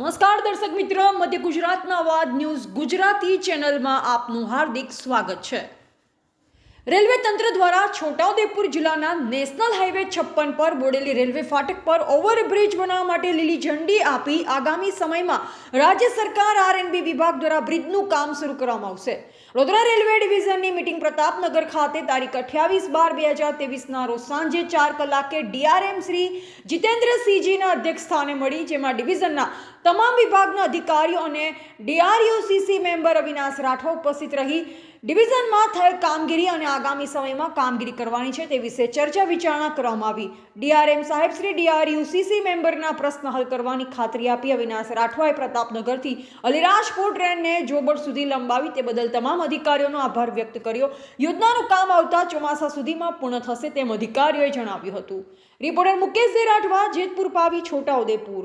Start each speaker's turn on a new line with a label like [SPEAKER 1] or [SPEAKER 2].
[SPEAKER 1] નમસ્કાર દર્શક મિત્રો, મધ્ય ગુજરાતના અવાજ ન્યૂઝ ગુજરાતી ચેનલમાં આપનું હાર્દિક સ્વાગત છે। રેલવે તંત્ર દ્વારા છોટાઉદેપુર જિલ્લાના નેશનલ હાઈવે 56 પર બોડેલી રેલવે ફાટક પર ઓવરબ્રિજ બનાવવા માટે લીલી ઝંડી આપી આગામી સમયમાં રાજ્ય સરકાર આરએનબી વિભાગ દ્વારા બ્રિજનું કામ શરૂ કરવામાં આવશે। વડોદરા રેલવે ડિવિઝનની મીટિંગ પ્રતાપનગર ખાતે તારીખ 28/12/2023ના રોજ સાંજે 4 કલાકે ડીઆરએમ શ્રી જીતેન્દ્રસિંહજીના અધ્યક્ષ સ્થાને મળી, જેમાં ડિવિઝનના તમામ વિભાગના અધિકારીઓ અને ડીઆરયુસીસી મેમ્બર અવિનાશ રાઠવા ઉપસ્થિત રહી ડિવિઝનમાં થયેલ કામગીરી અને આગામી સમયમાં કામગીરી કરવાની છે તે વિશે ચર્ચા વિચારણા કરવામાં આવી। ડીઆરએમ સાહેબ શ્રી ડીઆરયુસીસી મેમ્બરના પ્રશ્ન હલ કરવાની ખાતરી આપી અવિનાશ રાઠવાએ પ્રતાપનગરથી અલીરાજપુર ટ્રેનને જોબડ સુધી લંબાવી તે બદલ તમામ અધિકારીઓનો આભાર વ્યક્ત કર્યો। યોજનાનું કામ આવતા ચોમાસા સુધીમાં પૂર્ણ થશે તેમ અધિકારીઓએ જણાવ્યું હતું। રિપોર્ટર મુકેશ રાઠવા, જેતપુર પાવી, છોટાઉદેપુર।